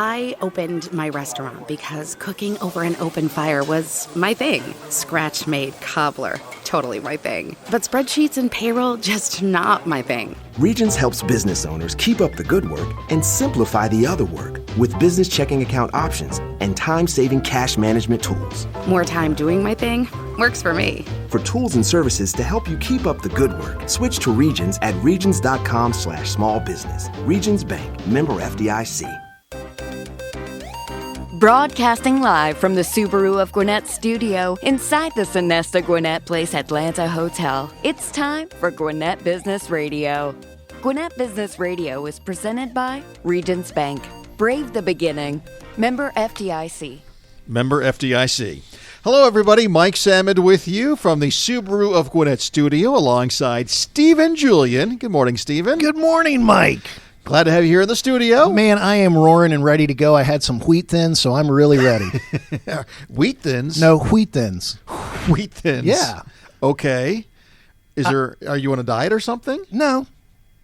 I opened my restaurant because cooking over an open fire was my thing. Scratch-made cobbler, totally my thing. But spreadsheets and payroll, just not my thing. Regions helps business owners keep up the good work and simplify the other work with business checking account options and time-saving cash management tools. More time doing my thing works for me. For tools and services to help you keep up the good work, switch to Regions at regions.com/smallbusiness. Regions Bank, member FDIC. Broadcasting live from the Subaru of Gwinnett studio inside the Sonesta Gwinnett Place Atlanta Hotel. It's time for Gwinnett Business Radio. Gwinnett Business Radio is presented by Regions Bank. Brave the beginning. Member FDIC. Member FDIC. Hello, everybody. Mike Salmon with you from the Subaru of Gwinnett studio alongside Stephen Julian. Good morning, Stephen. Good morning, Mike. Glad to have you here in the studio. Man, I am roaring and ready to go. I had some wheat thins, so I'm really ready. Wheat thins? No, wheat thins. Wheat thins? Yeah. Okay. Are you on a diet or something? No.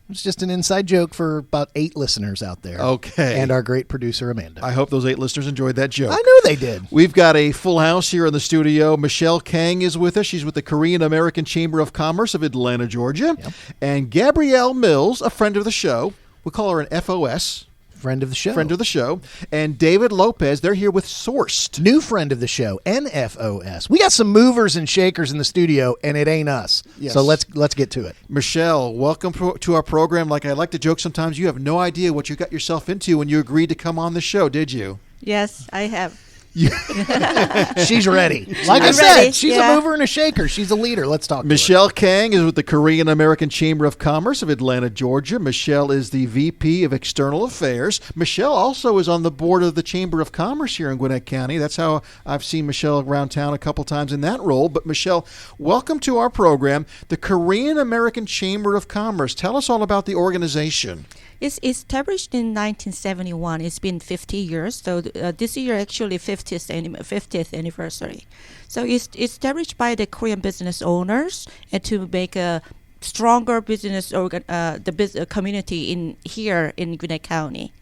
It's just an inside joke for about 8 listeners out there. Okay. And our great producer, Amanda. I hope those 8 listeners enjoyed that joke. I know they did. We've got a full house here in the studio. Michelle Kang is with us. She's with the Korean American Chamber of Commerce of Atlanta, Georgia. Yep. And Gabrielle Mills, a friend of the show. We call her an FOS. Friend of the show. Friend of the show. And David Lopez, they're here with Sourced. New friend of the show, NFOS. We got some movers and shakers in the studio, and it ain't us. Yes. So let's get to it. Michelle, welcome to our program. Like I like to joke sometimes, you have no idea what you got yourself into when you agreed to come on the show, did you? Yes, I have. She's ready. Like I said, she's a mover and a shaker. She's a leader. Let's talk to her. Michelle Kang is with the Korean American Chamber of Commerce of Atlanta, Georgia. Michelle is the VP of External Affairs. Michelle also is on the board of the Chamber of Commerce here in Gwinnett County. That's how I've seen Michelle around town a couple times in that role. But Michelle, welcome to our program, the Korean American Chamber of Commerce. Tell us all about the organization. It's established in 1971. It's been 50 years. So this year actually 50th anniversary. So it's established by the Korean business owners and to make a stronger business community in Gwinnett County.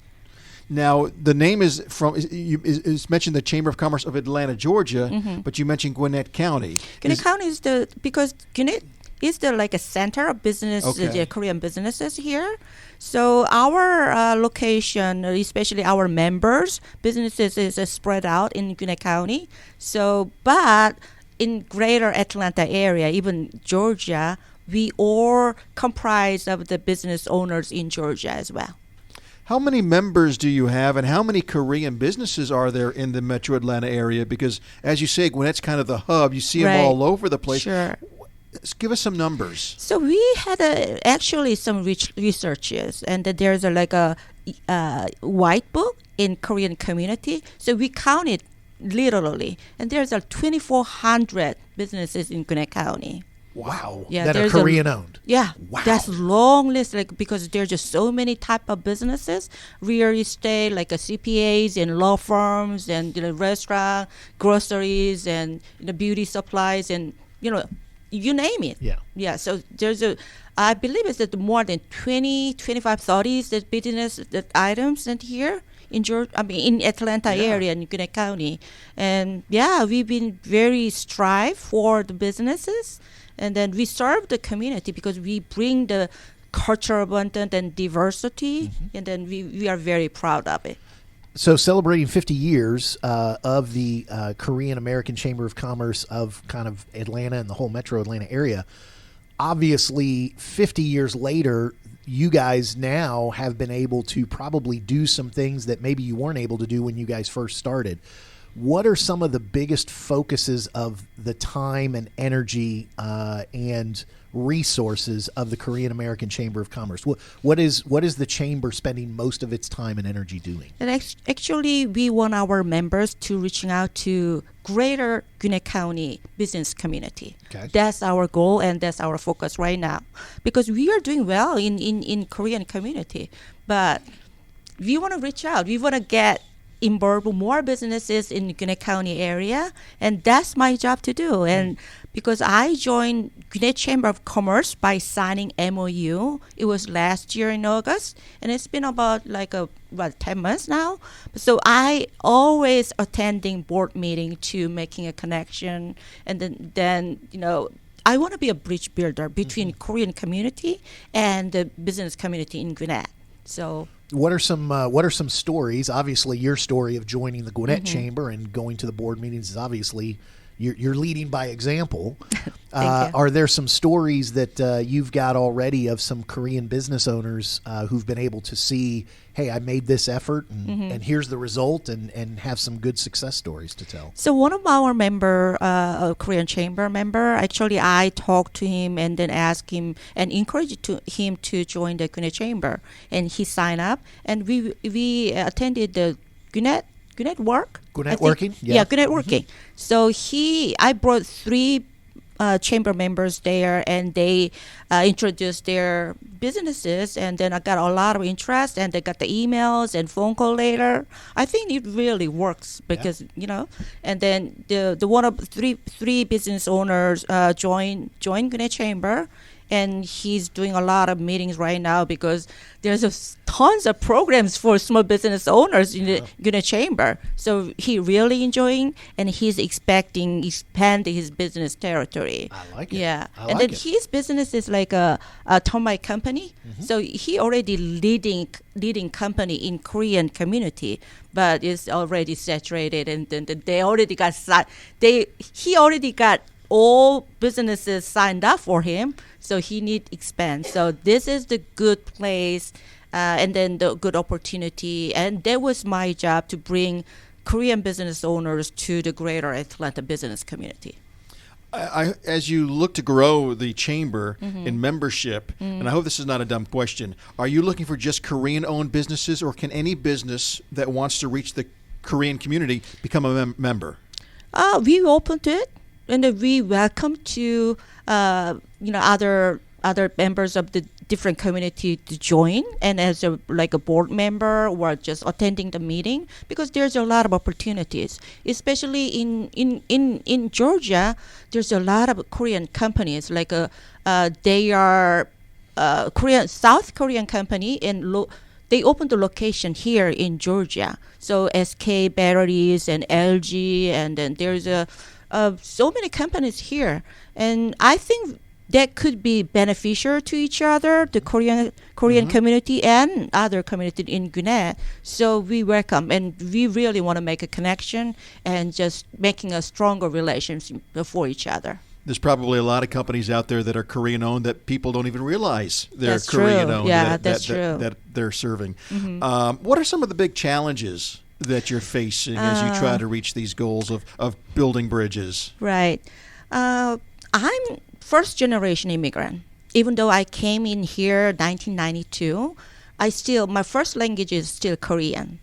Now, the name is is mentioned the Chamber of Commerce of Atlanta, Georgia, but you mentioned Gwinnett County. Gwinnett County is because Gwinnett is like a center of business, Korean businesses here. So our location, especially our members, businesses is spread out in Gwinnett County. So, but in greater Atlanta area, even Georgia, we all comprise of the business owners in Georgia as well. How many members do you have, and how many Korean businesses are there in the metro Atlanta area? Because, as you say, Gwinnett's kind of the hub. You see them all over the place. Sure. Give us some numbers. So we had actually some researches, and there's a white book in Korean community. So we counted literally, and there's 2,400 businesses in Gwinnett County. Wow. Yeah, that are Korean owned. Yeah. Wow. That's long list, because there's just so many type of businesses, real estate, like CPAs and law firms and restaurant, groceries and beauty supplies and you name it. Yeah. Yeah. So I believe it's that more than 20, 25, 30 business items in here in Atlanta area in Gwinnett County. And we've been very strive for the businesses. And then we serve the community because we bring the culture abundance and diversity. And then we are very proud of it. So celebrating 50 years of the Korean American Chamber of Commerce of kind of Atlanta and the whole metro Atlanta area. Obviously, 50 years later, you guys now have been able to probably do some things that maybe you weren't able to do when you guys first started. What are some of the biggest focuses of the time and energy and resources of the Korean American Chamber of Commerce? What is the chamber spending most of its time and energy doing? And actually, we want our members to reaching out to greater Gwinnett County business community. Okay. That's our goal and that's our focus right now, because we are doing well in Korean community, but we want to reach out. We want to get involve more businesses in Gwinnett County area, and that's my job to do. And because I joined Gwinnett Chamber of Commerce by signing MOU. It was last year in August, and it's been about 10 months now. So I always attending board meeting to making a connection, and then I want to be a bridge builder between Korean community and the business community in Gwinnett. So what are some stories? Obviously, your story of joining the Gwinnett Chamber and going to the board meetings is obviously you're leading by example. Are there some stories that you've got already of some Korean business owners who've been able to see, hey, I made this effort and here's the result, and have some good success stories to tell? So one of our member, a Korean chamber member, actually I talked to him and then asked him and encouraged him to join the Gwinnett Chamber, and he signed up, and we attended the Gwinnett Working? Yeah, Gwinnett Working. So I brought 3 chamber members there, and they introduced their businesses, and then I got a lot of interest, and they got the emails and phone call later. I think it really works because and then the one of three business owners joined Gwinnett Chamber. And he's doing a lot of meetings right now because there's tons of programs for small business owners in the Gwinnett Chamber. So he really enjoying, and he's expanding his business territory. I like it. Yeah, his business is like a termite company. So he already leading company in Korean community, but it's already saturated, and then they already got he already got all businesses signed up for him, so he need expand. So this is the good place, and then the good opportunity. And that was my job, to bring Korean business owners to the greater Atlanta business community. As you look to grow the chamber in membership, and I hope this is not a dumb question, are you looking for just Korean-owned businesses, or can any business that wants to reach the Korean community become a member? We open to it. And we welcome to other members of the different community to join, and as a board member or just attending the meeting, because there's a lot of opportunities, especially in Georgia. There's a lot of Korean companies they are South Korean company, and they opened the location here in Georgia. So SK Batteries and LG, and then there's so many companies here, and I think that could be beneficial to each other, the Korean community and other community in Gwinnett. So we welcome, and we really want to make a connection and just making a stronger relationship for each other. There's probably a lot of companies out there that are Korean-owned that people don't even realize they're that's Korean-owned. True. Yeah, that's true. That they're serving. What are some of the big challenges that you're facing as you try to reach these goals of building bridges? Right. I'm first generation immigrant. Even though I came in here 1992, my first language is still Korean.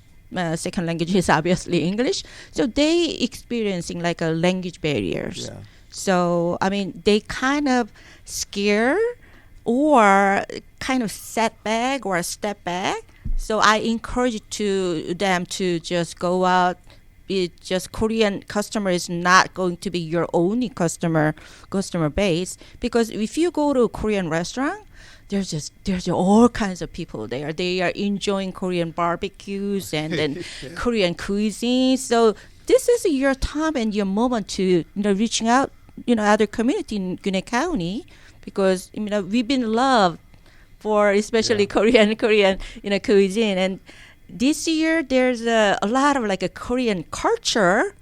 Second language is obviously English. So they experiencing a language barriers. Yeah. So they kind of scare or kind of setback or step back. So I encourage them to just go out. Just Korean customer is not going to be your only customer base, because if you go to a Korean restaurant, there's all kinds of people there. They are enjoying Korean barbecues and then Korean cuisine. So this is your time and your moment to reaching out other community in Gwinnett County, because we've been loved for especially Korean cuisine. And this year there's a lot of a Korean culture,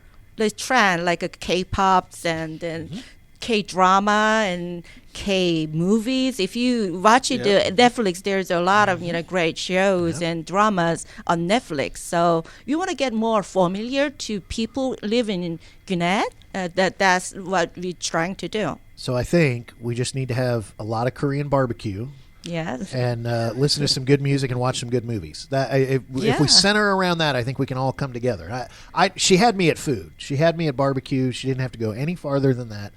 trend, K-pops and then K-drama and K-movies. If you watch it Netflix, there's a lot of great shows and dramas on Netflix. So we want to get more familiar to people living in Gwinnett. That's what we're trying to do. So I think we just need to have a lot of Korean barbecue. Yes. And listen to some good music and watch some good movies. If we center around that, I think we can all come together. She had me at food. She had me at barbecue. She didn't have to go any farther than that.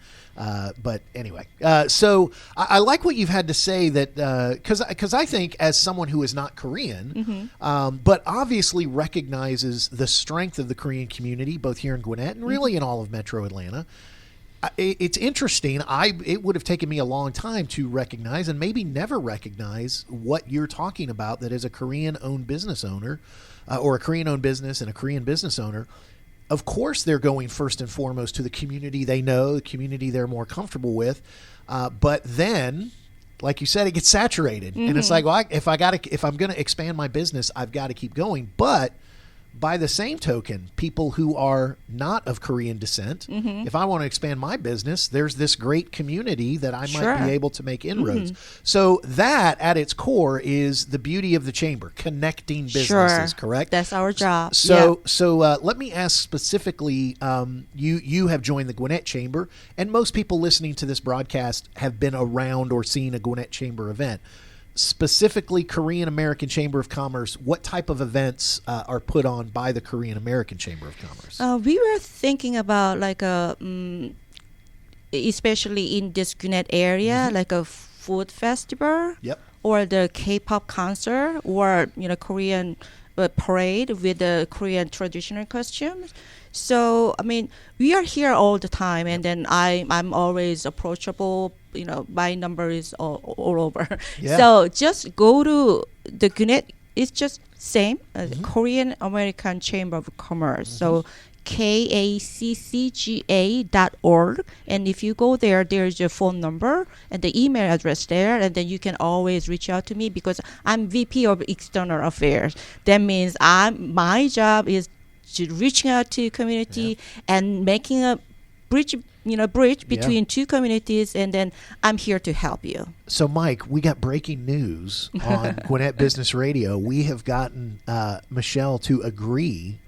But anyway, so I like what you've had to say, that because I think, as someone who is not Korean, but obviously recognizes the strength of the Korean community, both here in Gwinnett and really in all of Metro Atlanta, It's interesting. It would have taken me a long time to recognize, and maybe never recognize, what you're talking about. That as a Korean-owned business owner, or a Korean-owned business and a Korean business owner, of course they're going first and foremost to the community they know, the community they're more comfortable with. But then, like you said, it gets saturated, and it's like, well, if I'm going to expand my business, I've got to keep going. But by the same token, people who are not of Korean descent, if I want to expand my business, there's this great community that I might be able to make inroads. So that, at its core, is the beauty of the chamber, connecting businesses, correct? That's our job. So let me ask specifically, you have joined the Gwinnett Chamber, and most people listening to this broadcast have been around or seen a Gwinnett Chamber event. Specifically, Korean American Chamber of Commerce, what type of events are put on by the Korean American Chamber of Commerce? We were thinking about like especially in this Gwinnett area, like a food festival, or the K-pop concert, or Korean parade with the Korean traditional costumes. So I mean, we are here all the time, and then I'm always approachable. My number is all over. So just go to the Gwinnett. It's just same as Korean American Chamber of Commerce. So kaccga.org, and if you go there, there's your phone number and the email address there, and then you can always reach out to me, because I'm VP of External Affairs. That means my job is reaching out to community and making a bridge between two communities, and then I'm here to help you. So, Mike, we got breaking news on Gwinnett Business Radio. We have gotten Michelle to agree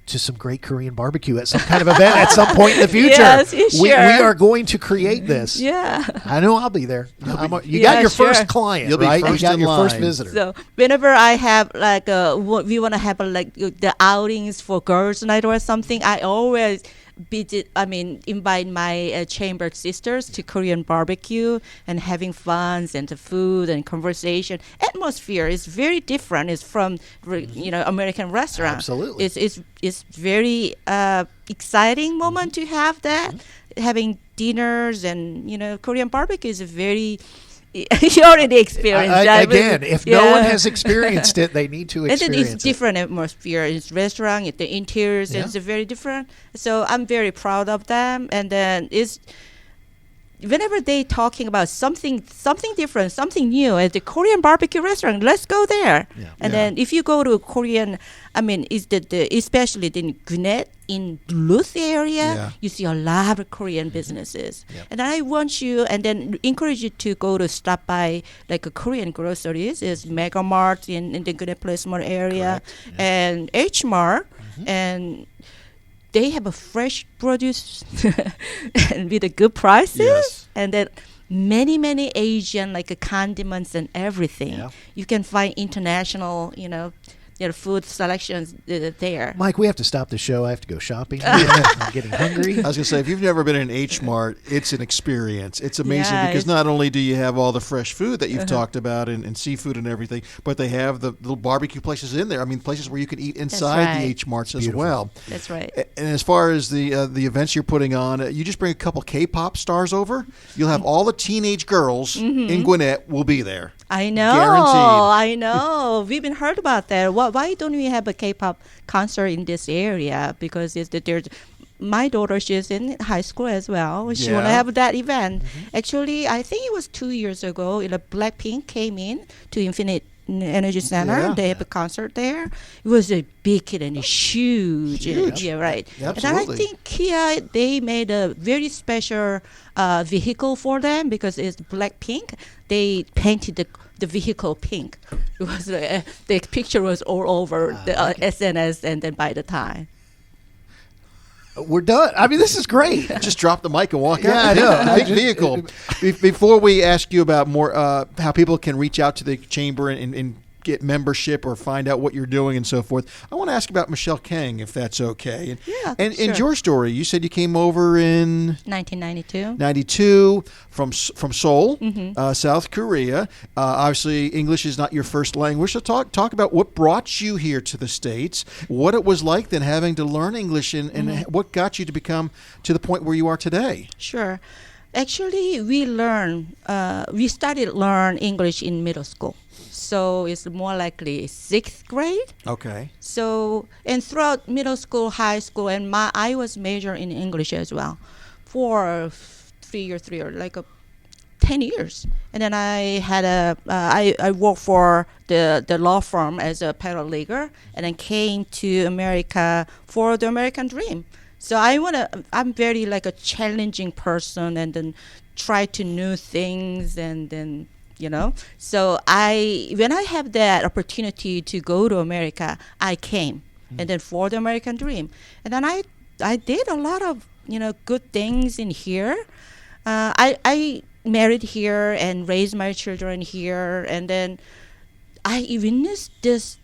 to some great Korean barbecue at some kind of event at some point in the future. Yes, sure. We are going to create this. Yeah. I know I'll be there. You got your first client, You'll be right? first You got in your line. first visitor. So whenever I have like we want to have the outings for girls' night or something, I always invite my chamber sisters to Korean barbecue and having fun and the food and conversation. Atmosphere is very different. It's from American restaurant. Absolutely. It's very exciting moment to have that. Having dinners and Korean barbecue is very. You already experienced that. Again, if no one has experienced it, they need to experience it. And then it's different atmosphere. It's restaurant, the interiors, it's very different. So I'm very proud of them. And then whenever they talking about something different, something new at the Korean barbecue restaurant, let's go there. And then if you go to Korean, is especially in Gwinnett, in Duluth area, you see a lot of Korean businesses. And I want you, and then encourage you to stop by like a Korean groceries. Is Mega Mart in the Gwinnett Placemore area, and H Mart, and they have a fresh produce and with a good prices, and then many Asian like condiments and everything. You can find international, food selections there. Mike, we have to stop the show. I have to go shopping. I'm getting hungry. I was going to say, if you've never been in H Mart, it's an experience. It's amazing because not only do you have all the fresh food that you've talked about and seafood and everything, but they have the little barbecue places in there. Places where you can eat inside the H Marts as well. That's right. And as far as the events you're putting on, you just bring a couple K-pop stars over. You'll have all the teenage girls in Gwinnett will be there. I know. Guaranteed. I know. We've been heard about that. Why don't we have a K-pop concert in this area? Because there's my daughter, she's in high school as well. She want to have that event. Actually, I think it was 2 years ago. Blackpink came in to Infinite Energy Center. They have a concert there. It was a big hit and huge. Yeah, right. Absolutely. And I think Kia, they made a very special vehicle for them because it's Blackpink. They painted the vehicle pink. It was the picture was all over the SNS, and then by the time. We're done. This is great. Just drop the mic and walk out. I know. Big vehicle. Before we ask you about more how people can reach out to the chamber and get membership or find out what you're doing and so forth, I want to ask about Michelle Kang, if that's okay. And sure. your story, you said you came over in 1992 from Seoul, South Korea. Obviously, English is not your first language. So talk about what brought you here to the States, what it was like then having to learn English, and what got you to become to the point where you are today. Sure. Actually, we started learn English in middle school. So it's more likely 6th grade. Okay. So, and throughout middle school, high school, and I was major in English as well for 3 years, like 10 years. And then I had I worked for the law firm as a paralegal, and then came to America for the American dream. So I'm very like a challenging person, and then try to new things, and then, so when I have that opportunity to go to America, I came, and then for the American dream. And then I did a lot of, good things in here. I married here and raised my children here, and then I witnessed this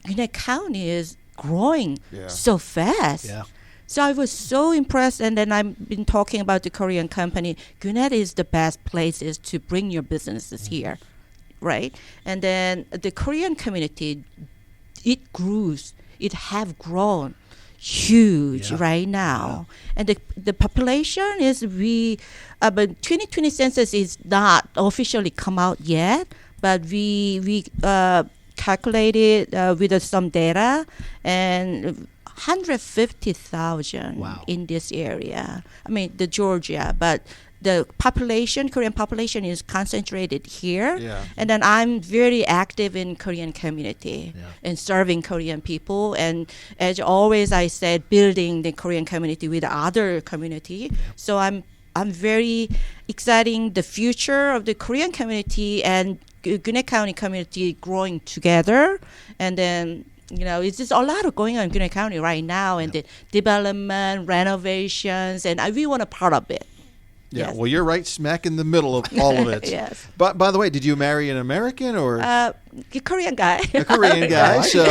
Gwinnett County is growing so fast. Yeah. So I was so impressed, and then I've been talking about the Korean company. Gwinnett is the best places to bring your businesses here, right? And then the Korean community, it grows. It have grown huge right now. And the population is but 2020 census is not officially come out yet, but we calculated with some data, and 150,000 in this area. I mean, the Georgia, but the Korean population is concentrated here. Yeah. And then I'm very active in Korean community and serving Korean people. And as always, I said, building the Korean community with other community. Yeah. So I'm very exciting the future of the Korean community and Gwinnett County community growing together. And then, it's just a lot of going on in Gwinnett County right now, and the development, renovations, and I really want a part of it. Yeah, well, you're right smack in the middle of all of it. Yes. But by the way, did you marry an American or a Korean guy? A Korean guy. So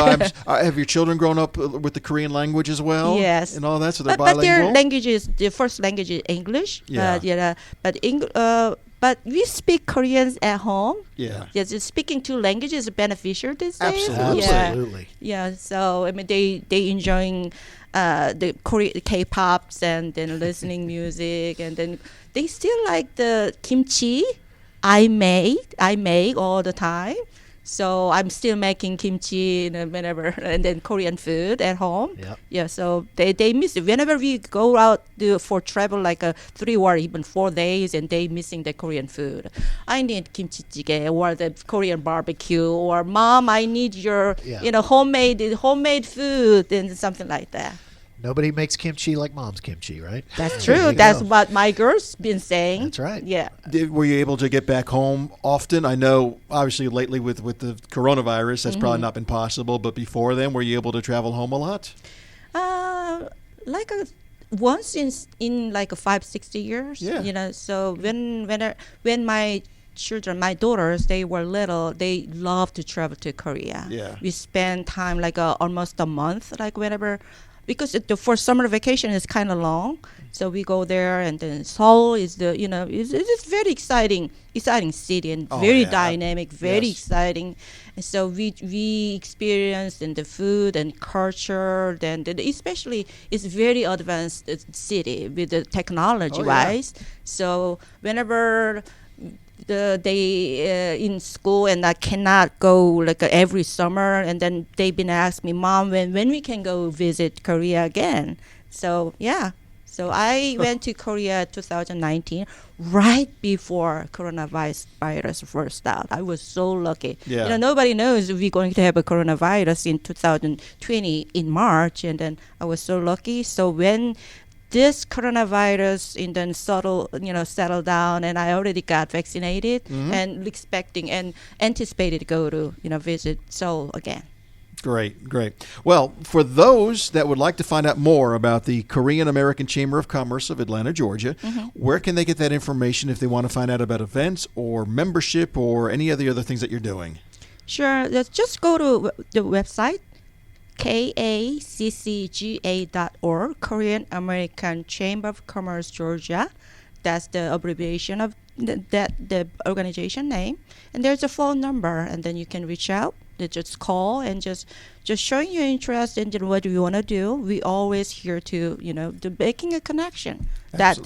have your children grown up with the Korean language as well? Yes. And all that, so they're bilingual? But their first language is English. Yeah. But we speak Korean at home. Yeah. Yes, speaking two languages is beneficial these days. Absolutely. Yeah. So I mean, they enjoying the K-pops, and then listening music, and then they still like the kimchi. I make all the time. So I'm still making kimchi whenever, and then Korean food at home. Yep. Yeah, so they miss it. Whenever we go out for travel, like 3 or even 4 days, and they missing the Korean food. I need kimchi jjigae or the Korean barbecue, or Mom, I need your homemade food, and something like that. Nobody makes kimchi like Mom's kimchi, right? That's true. That's what my girls been saying. That's right. Yeah. Were you able to get back home often? I know, obviously, lately with the coronavirus, that's probably not been possible. But before then, were you able to travel home a lot? Once in like 5-6 years. Yeah. So when my children, my daughters, they were little, they loved to travel to Korea. Yeah. We spend time like almost a month, like whenever. Because for summer vacation is kind of long, so we go there, and then Seoul is it's very exciting city, and very dynamic, very exciting, and so we experienced in the food and culture, then especially it's very advanced city with the technology wise. So whenever they in school, and I cannot go like every summer, and then they've been asking me, Mom, when we can go visit Korea again. So so I went to Korea 2019, right before coronavirus first out. I was so lucky. Nobody knows if we're going to have a coronavirus in 2020 in March, and then I was so lucky. So when this coronavirus and then settled down, and I already got vaccinated, and expecting and anticipated to go to visit Seoul again. Great. Well, for those that would like to find out more about the Korean American Chamber of Commerce of Atlanta, Georgia, where can they get that information if they want to find out about events or membership or any of the other things that you're doing? Sure. Just go to the website, kaccga.org, Korean American Chamber of Commerce, Georgia. That's the abbreviation of the organization name. And there's a phone number, and then you can reach out. They just call and just showing your interest in what you want to do. We always here to making a connection. That's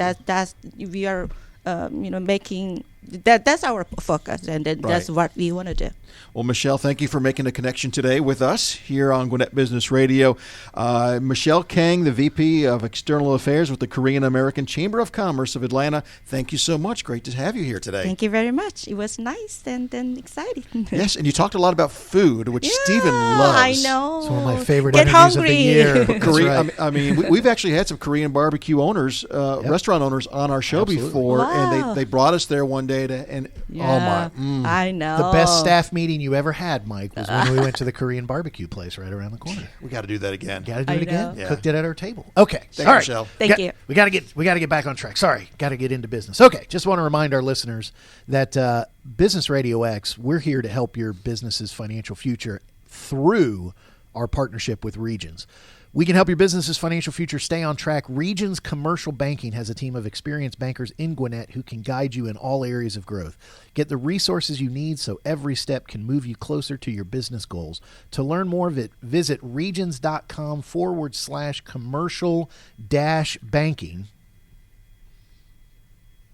we are making that's our focus, and that's what we want to do. Well, Michelle, thank you for making a connection today with us here on Gwinnett Business Radio. Michelle Kang, the VP of External Affairs with the Korean American Chamber of Commerce of Atlanta. Thank you so much. Great to have you here today. Thank you very much. It was nice and exciting. Yes, and you talked a lot about food, which Stephen loves. I know. It's one of my favorite Get interviews hungry. of the year. But That's right. I mean, we've actually had some Korean barbecue owners, restaurant owners on our show before, Wow. and they brought us there one day I know. The best staff meeting you ever had, Mike, was when we went to the Korean barbecue place right around the corner. we got to do that again. Got to do it again. Yeah. Cooked it at our table. Okay. Thank you, All right. Michelle. Thank you. We got to get back on track. Sorry. Got to get into business. Okay. Just want to remind our listeners that Business Radio X, we're here to help your business's financial future through our partnership with Regions. We can help your business's financial future stay on track. Regions Commercial Banking has a team of experienced bankers in Gwinnett who can guide you in all areas of growth. Get the resources you need so every step can move you closer to your business goals. To learn more, visit regions.com/commercial-banking.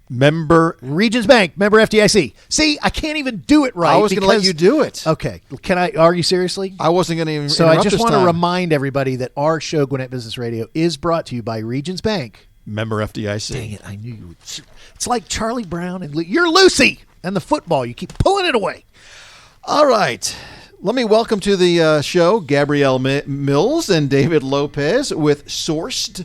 Regions Bank, member FDIC. See, I can't even do it right. I was going to let you do it. Okay. Are you seriously? I wasn't going to even So I interrupt just this want to time. remind everybody that our show, Gwinnett Business Radio, is brought to you by Regions Bank. Member FDIC. Dang it, I knew you would. It's like Charlie Brown and you're Lucy and the football. You keep pulling it away. All right. Let me welcome to the show Gabrielle Mills and David Lopez with Sourced,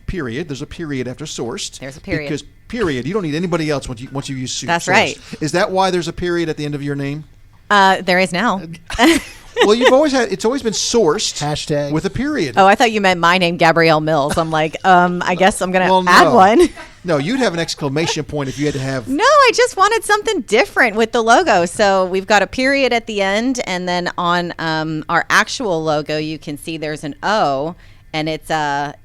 period. There's a period after Sourced. There's a period. Because period. You don't need anybody else once you use That's Sourced. right. Is that why there's a period at the end of your name? There is now. Well, it's always been Sourced Hashtag. with a period. Oh, I thought you meant my name, Gabrielle Mills. I'm like, I guess I'm going to Well, add no. one. No, you'd have an exclamation point if you had to have. No, I just wanted something different with the logo. So we've got a period at the end, and then on our actual logo, you can see there's an O, and it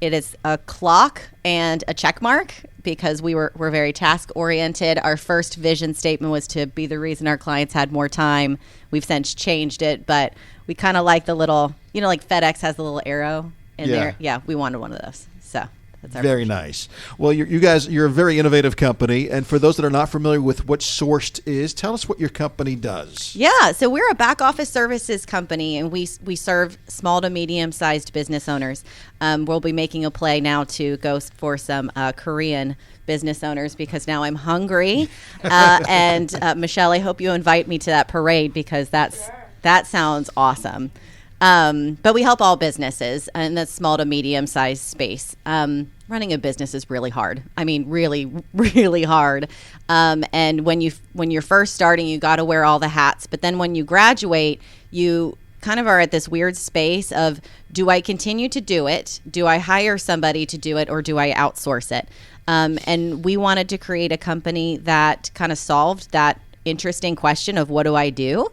is a clock and a check mark because we're very task oriented. Our first vision statement was to be the reason our clients had more time. We've since changed it, but we kind of like the little, like FedEx has the little arrow in there. Yeah, we wanted one of those. So that's our Very nice. Well, you're a very innovative company, and for those that are not familiar with what Sourced is, tell us what your company does. Yeah, so we're a back office services company, and we serve small to medium sized business owners. We'll be making a play now to go for some Korean business owners because now I'm hungry. And Michelle, I hope you invite me to that parade because that sounds awesome. But we help all businesses in the small to medium sized space. Running a business is really hard. I mean, really, really hard. And when you're first starting, you got to wear all the hats. But then when you graduate, you kind of are at this weird space of, do I continue to do it? Do I hire somebody to do it, or do I outsource it? And we wanted to create a company that kind of solved that interesting question of what do I do?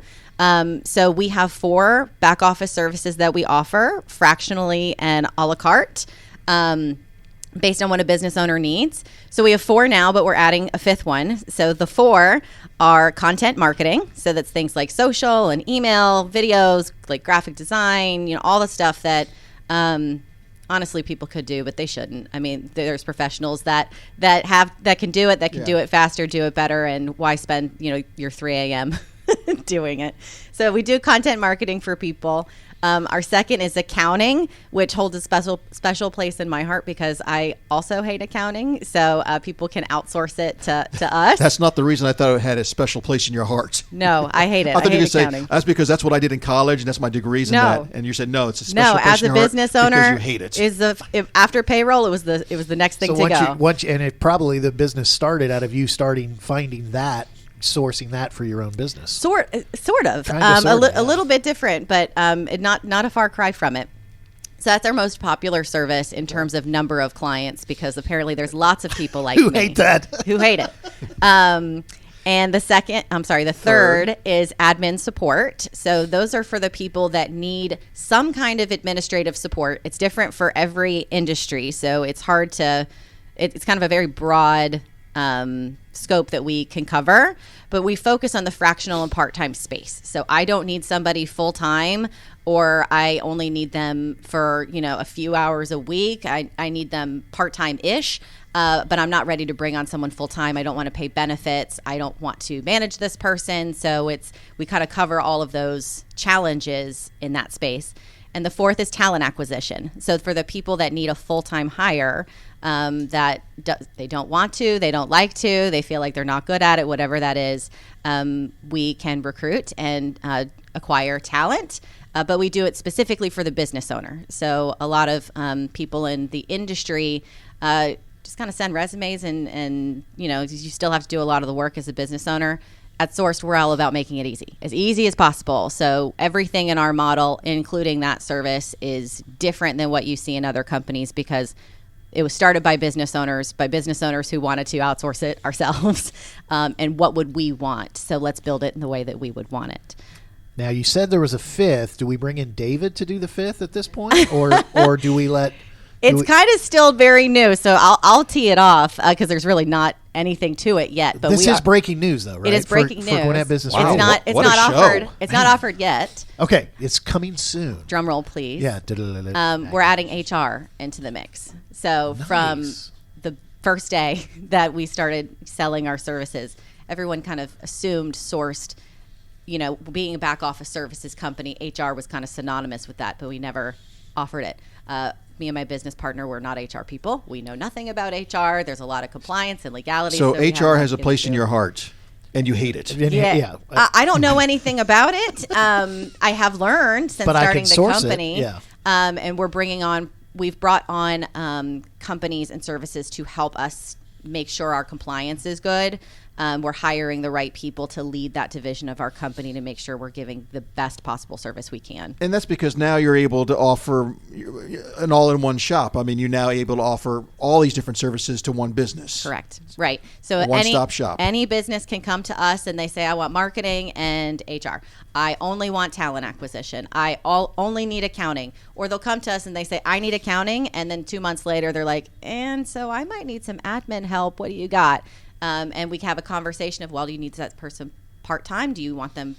So we have 4 back office services that we offer fractionally and a la carte based on what a business owner needs. So we have 4 now, but we're adding a 5th one. So the 4 are content marketing. So that's things like social and email, videos, like graphic design, all the stuff that honestly people could do, but they shouldn't. I mean, there's professionals that can do it, that can do it faster, do it better, and why spend your 3 a.m. doing it. So we do content marketing for people. Our second is accounting, which holds a special place in my heart because I also hate accounting. So people can outsource it to us. That's not the reason I thought it had a special place in your heart. No, I hate it. I thought you hate could accounting. say that's because that's what I did in college and that's my degrees in No. that. And you said no, it's a special place as in a your heart business owner, because you hate it. if after payroll, it was the next thing to go. And it probably the business started out of you finding that, sourcing that for your own business. Sort of. Kinda, sorta, a little bit different, but not a far cry from it. So that's our most popular service in terms of number of clients because apparently there's lots of people like Who me hate that. who hate it. And the third is admin support. So those are for the people that need some kind of administrative support. It's different for every industry. So it's hard to, it's kind of a very broad scope that we can cover, but we focus on the fractional and part-time space. So I don't need somebody full-time, or I only need them for, a few hours a week. I need them part-time-ish. But I'm not ready to bring on someone full time. I don't want to pay benefits. I don't want to manage this person. So we kind of cover all of those challenges in that space. And the fourth is talent acquisition. So for the people that need a full-time hire, they don't want to, they don't like to, they feel like they're not good at it, whatever that is, we can recruit and acquire talent. But we do it specifically for the business owner. So a lot of people in the industry just kind of send resumes and you still have to do a lot of the work as a business owner. At Sourced, we're all about making it easy as possible. So everything in our model, including that service, is different than what you see in other companies because it was started by business owners who wanted to outsource it ourselves. And what would we want? So let's build it in the way that we would want it. Now, you said there was a fifth. Do we bring in David to do the fifth at this point? Or do we let... It's kind of still very new, so I'll tee it off because there's really not anything to it yet. But this is breaking news, though, right? It is breaking news. For Gwinnett Business Radio. It's not offered. It's not offered yet. Okay, it's coming soon. Drum roll, please. Yeah. We're adding HR into the mix. So from the first day that we started selling our services, everyone kind of assumed Sourced, being a back office services company, HR was kind of synonymous with that, but we never offered it. Me and my business partner, we're not HR people. We know nothing about HR. There's a lot of compliance and legality. So HR has a place in your heart, and you hate it. Yeah. I don't know anything about it. I have learned since starting the company. And we've brought on companies and services to help us make sure our compliance is good. We're hiring the right people to lead that division of our company to make sure we're giving the best possible service we can. And that's because now you're able to offer an all-in-one shop. I mean, you're now able to offer all these different services to one business. Correct. Right. So a one-stop shop. Any business can come to us and they say, I want marketing and HR. I only want talent acquisition. I only need accounting. Or they'll come to us and they say, I need accounting. And then 2 months later, they're like, and so I might need some admin help. What do you got? And we have a conversation of, do you need that person part-time? Do you want them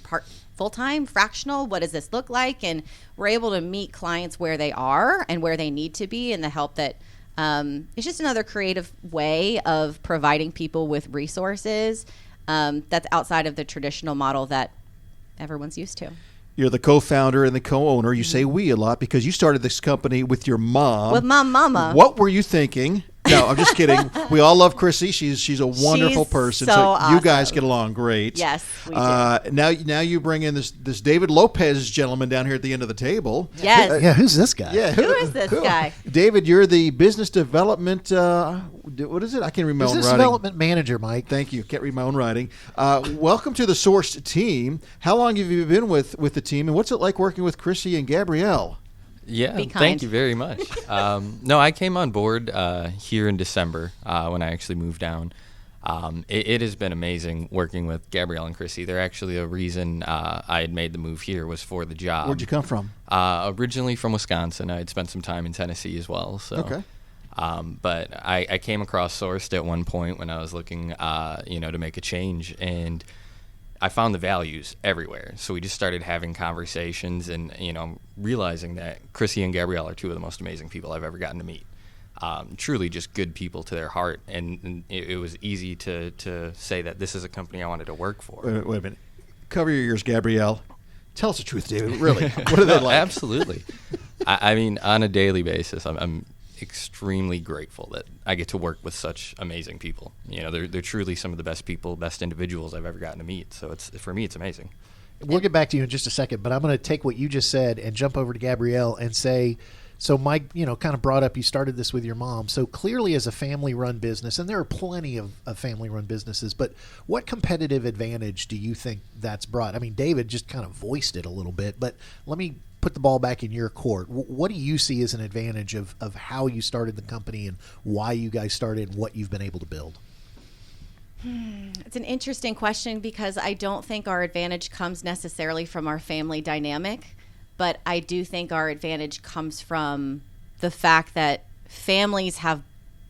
full-time, fractional? What does this look like? And we're able to meet clients where they are and where they need to be, and the help that it's just another creative way of providing people with resources that's outside of the traditional model that everyone's used to. You're the co-founder and the co-owner. You say we a lot because you started this company with your mom. With my mama. What were you thinking? No, I'm just kidding. We all love Chrissy. She's a wonderful person. So awesome. You guys get along great. Yes, we do. Now you bring in this David Lopez gentleman down here at the end of the table. Yes. Yeah, who's this guy? Yeah, who is this guy? David, you're the business development. What is it? I can't read my own writing. Business development manager, Mike. Thank you. Can't read my own writing. Welcome to the Sourced team. How long have you been with the team, and what's it like working with Chrissy and Gabrielle? Yeah, thank you very much. No, I came on board here in December when I actually moved down. It has been amazing working with Gabrielle and Chrissy. They're actually a reason I had made the move here was for the job. Where'd you come from? Originally from Wisconsin. I had spent some time in Tennessee as well. So. Okay. But I came across Sourced at one point when I was looking, to make a change, and I found the values everywhere. So we just started having conversations and, realizing that Chrissy and Gabrielle are two of the most amazing people I've ever gotten to meet. Truly just good people to their heart. And it was easy to say that this is a company I wanted to work for. Wait a minute. Cover your ears, Gabrielle. Tell us the truth, David. Really. What are they like? Absolutely. I mean, on a daily basis, I'm extremely grateful that I get to work with such amazing people. They're truly some of the best people, best individuals I've ever gotten to meet. So for me, it's amazing. We'll get back to you in just a second, but I'm going to take what you just said and jump over to Gabrielle and say, so Mike, kind of brought up, you started this with your mom. So clearly as a family-run business, and there are plenty of family-run businesses, but what competitive advantage do you think that's brought? I mean, David just kind of voiced it a little bit, but let me put the ball back in your court. What do you see as an advantage of how you started the company and why you guys started and what you've been able to build? It's an interesting question because I don't think our advantage comes necessarily from our family dynamic, but I do think our advantage comes from the fact that families have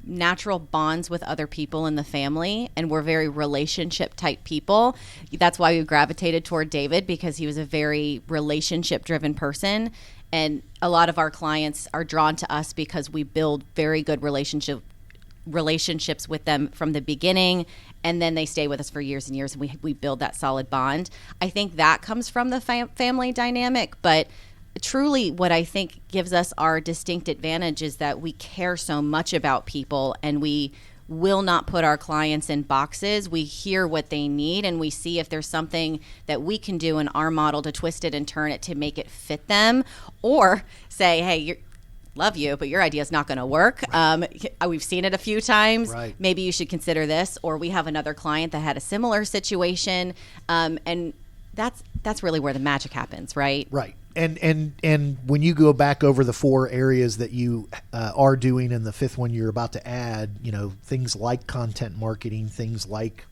natural bonds with other people in the family, and we're very relationship type people. That's why we gravitated toward David, because he was a very relationship driven person, and a lot of our clients are drawn to us because we build very good relationships with them from the beginning, and then they stay with us for years and years, and we build that solid bond. I think that comes from the family dynamic, but truly what I think gives us our distinct advantage is that we care so much about people, and we will not put our clients in boxes. We hear what they need, and we see if there's something that we can do in our model to twist it and turn it to make it fit them, or say, hey, love you, but your idea is not going to work. We've seen it a few times. Right. Maybe you should consider this. Or we have another client that had a similar situation, and that's really where the magic happens, right? Right. And when you go back over the 4 areas that you are doing, and the 5th one you're about to add, things like content marketing, things like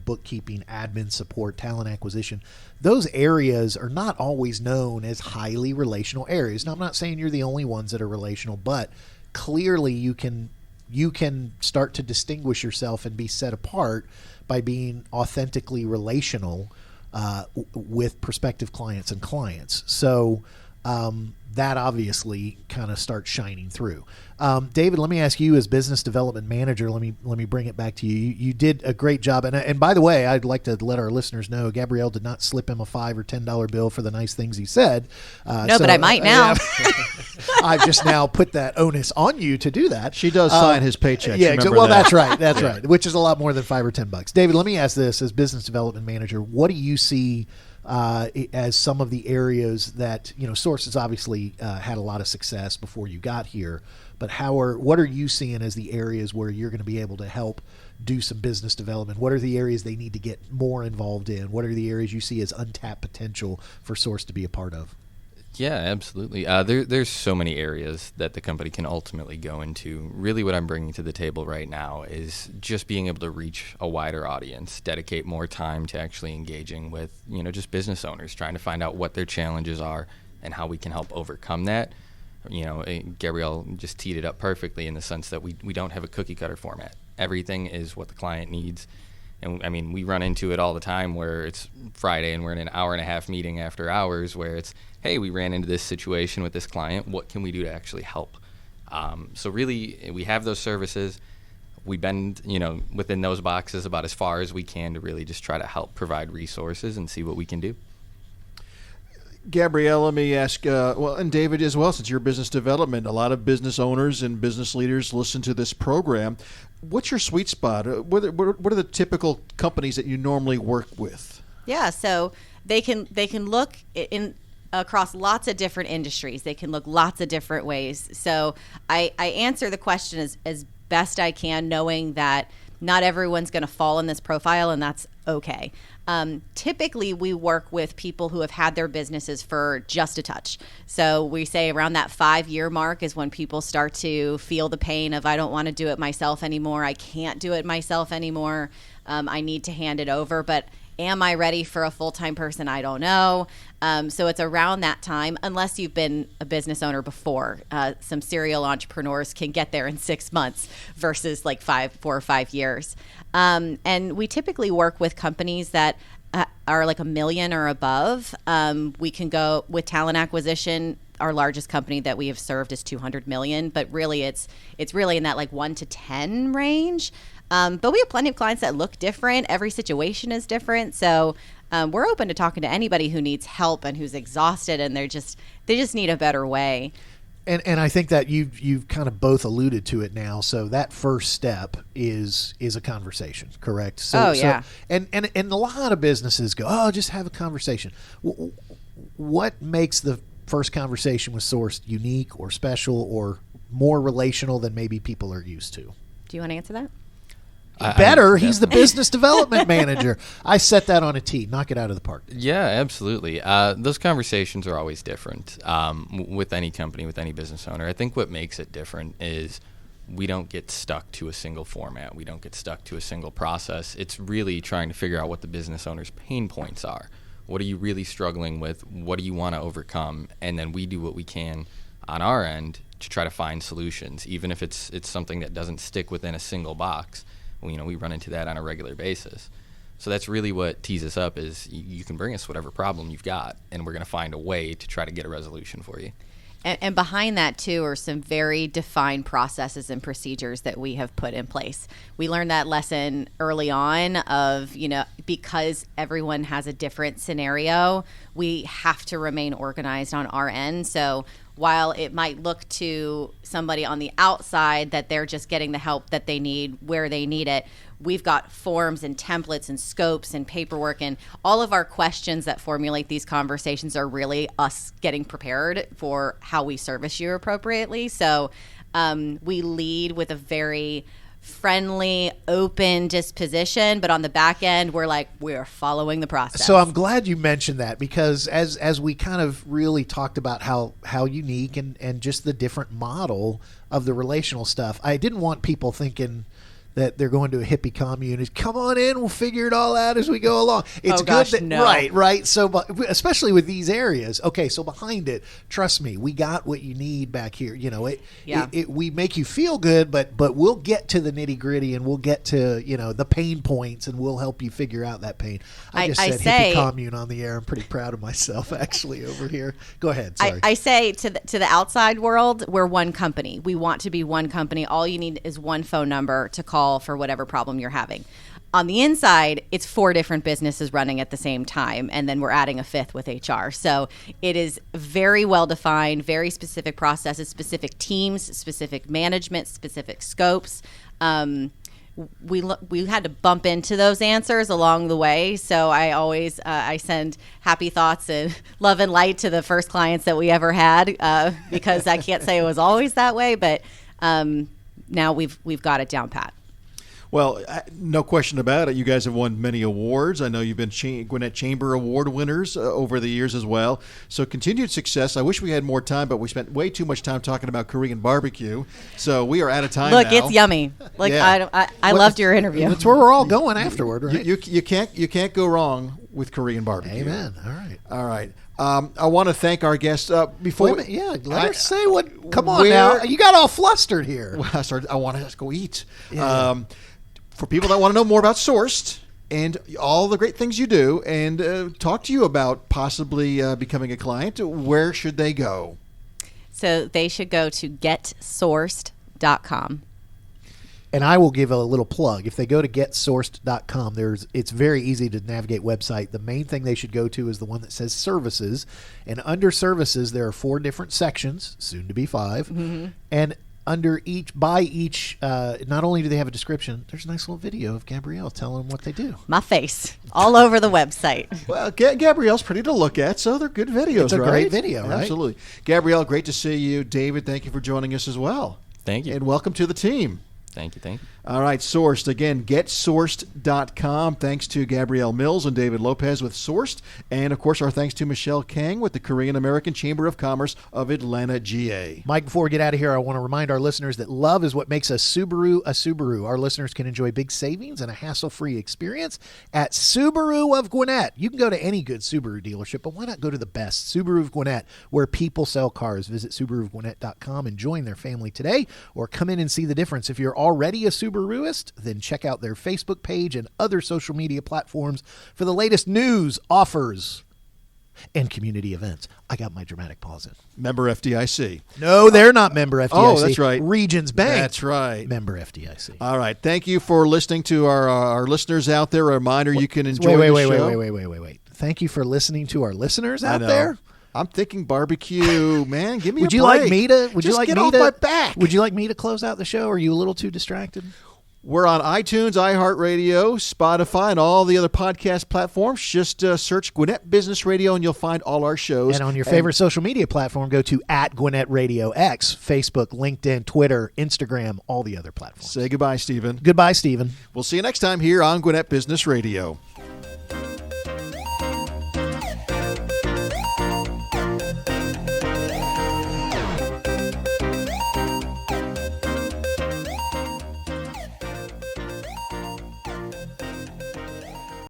bookkeeping, admin support, talent acquisition, those areas are not always known as highly relational areas. Now, I'm not saying you're the only ones that are relational, but clearly you can start to distinguish yourself and be set apart by being authentically relational with prospective clients and clients. So that obviously kind of starts shining through. David, let me ask you, as business development manager, let me bring it back to you. You did a great job, and by the way, I'd like to let our listeners know Gabrielle did not slip him a $5 or $10 bill for the nice things he said. No, but I might now. I've just now put that onus on you to do that. She does sign his paycheck. Yeah, well, that's right. That's right. Which is a lot more than $5 or $10. David, let me ask this: as business development manager, what do you see as some of the areas that, Sources obviously had a lot of success before you got here, but what are you seeing as the areas where you're going to be able to help do some business development? What are the areas they need to get more involved in? What are the areas you see as untapped potential for Source to be a part of? Yeah, absolutely. There's so many areas that the company can ultimately go into. Really what I'm bringing to the table right now is just being able to reach a wider audience, dedicate more time to actually engaging with, just business owners, trying to find out what their challenges are and how we can help overcome that. Gabrielle just teed it up perfectly in the sense that we don't have a cookie cutter format. Everything is what the client needs. And we run into it all the time where it's Friday and we're in an hour-and-a-half meeting after hours where it's, hey, we ran into this situation with this client. What can we do to actually help? So really, we have those services. We bend, within those boxes about as far as we can to really just try to help provide resources and see what we can do. Gabrielle, let me ask, and David as well, since you're business development, a lot of business owners and business leaders listen to this program. What's your sweet spot? What are the typical companies that you normally work with? Yeah, so they can look in across lots of different industries. They can look lots of different ways. So I answer the question as best I can, knowing that not everyone's going to fall in this profile, and that's okay. Typically, we work with people who have had their businesses for just a touch. So we say around that 5-year mark is when people start to feel the pain of, I don't want to do it myself anymore. I can't do it myself anymore. I need to hand it over. But am I ready for a full-time person? I don't know. So it's around that time, unless you've been a business owner before. Some serial entrepreneurs can get there in 6 months versus like 4 or 5 years. And we typically work with companies that are like $1 million or above. We can go with talent acquisition. Our largest company that we have served is $200 million, but really it's really in that like 1 to 10 range. But we have plenty of clients that look different. Every situation is different. So we're open to talking to anybody who needs help and who's exhausted and they just need a better way. And I think that you've kind of both alluded to it now. So that first step is a conversation, correct? So, yeah. And a lot of businesses go, just have a conversation. What makes the first conversation with Source unique or special or more relational than maybe people are used to? Do you want to answer that? Better. He's the business development manager. I set that on a tee. Knock it out of the park. Yeah, absolutely. Those conversations are always different with any company, with any business owner. I think what makes it different is we don't get stuck to a single format. We don't get stuck to a single process. It's really trying to figure out what the business owner's pain points are. What are you really struggling with? What do you want to overcome? And then we do what we can on our end to try to find solutions, even if it's something that doesn't stick within a single box. We run into that on a regular basis. So that's really what tees us up is you can bring us whatever problem you've got, and we're going to find a way to try to get a resolution for you. And behind that, too, are some very defined processes and procedures that we have put in place. We learned that lesson early on of, because everyone has a different scenario, we have to remain organized on our end. So while it might look to somebody on the outside that they're just getting the help that they need where they need it, we've got forms and templates and scopes and paperwork, and all of our questions that formulate these conversations are really us getting prepared for how we service you appropriately. So we lead with a very friendly, open disposition, but on the back end, we're following the process. So I'm glad you mentioned that, because as we kind of really talked about how unique and just the different model of the relational stuff, I didn't want people thinking that they're going to a hippie commune. Come on in, we'll figure it all out as we go along. It's good that, no. Right. So, especially with these areas. Okay, so behind it, trust me, we got what you need back here. We make you feel good, but we'll get to the nitty gritty, and we'll get to the pain points, and we'll help you figure out that pain. I said hippie commune on the air. I'm pretty proud of myself actually over here. Go ahead. Sorry. I say to the outside world, we're one company. We want to be one company. All you need is one phone number to call for whatever problem you're having. On the inside, it's 4 different businesses running at the same time, and then we're adding a 5th with HR. So it is very well defined, very specific processes, specific teams, specific management, specific scopes. We had to bump into those answers along the way. So I always I send happy thoughts and love and light to the first clients that we ever had, because I can't say it was always that way, but now we've got it down pat. Well, no question about it. You guys have won many awards. I know you've been Gwinnett Chamber Award winners over the years as well. So continued success. I wish we had more time, but we spent way too much time talking about Korean barbecue. So we are out of time now. Look, it's yummy. I loved your interview. That's where we're all going afterward, right? You can't go wrong with Korean barbecue. Amen. All right. I want to thank our guests. Before let her say what. Come on now. You got all flustered here. Well, I want to go eat. Yeah. For people that want to know more about Sourced and all the great things you do, and talk to you about possibly becoming a client, where should they go? So they should go to getsourced.com. And I will give a little plug. If they go to getsourced.com, it's very easy to navigate website. The main thing they should go to is the one that says services. And under services, there are 4 different sections, soon to be 5. Mm-hmm. And under each, not only do they have a description, there's a nice little video of Gabrielle telling them what they do. My face all over the website. Well, Gabrielle's pretty to look at, so they're good videos, it's a right? great video, right? Absolutely. Gabrielle, great to see you. David, thank you for joining us as well. Thank you. And welcome to the team. Thank you. All right, Sourced. Again, getsourced.com. Thanks to Gabrielle Mills and David Lopez with Sourced. And, of course, our thanks to Michelle Kang with the Korean American Chamber of Commerce of Atlanta, GA. Mike, before we get out of here, I want to remind our listeners that love is what makes a Subaru a Subaru. Our listeners can enjoy big savings and a hassle-free experience at Subaru of Gwinnett. You can go to any good Subaru dealership, but why not go to the best, Subaru of Gwinnett, where people sell cars. Visit SubaruofGwinnett.com and join their family today, or come in and see the difference. If you're already a Subaruist, then check out their Facebook page and other social media platforms for the latest news, offers, and community events. I got my dramatic pause in. Member FDIC. No, they're not member FDIC. Oh, that's right. Regions Bank. That's right. Member FDIC. All right. Thank you for listening to our listeners out there. A reminder, you can enjoy the show. Wait. Thank you for listening to our listeners out there. I'm thinking barbecue, man. Give me would a you break. Like me to? Would Just you like get me off to, my back? Would you like me to close out the show? Are you a little too distracted? We're on iTunes, iHeartRadio, Spotify, and all the other podcast platforms. Just search Gwinnett Business Radio, and you'll find all our shows. And on your favorite social media platform, go to @GwinnettRadioX, Facebook, LinkedIn, Twitter, Instagram, all the other platforms. Say goodbye, Stephen. Goodbye, Stephen. We'll see you next time here on Gwinnett Business Radio.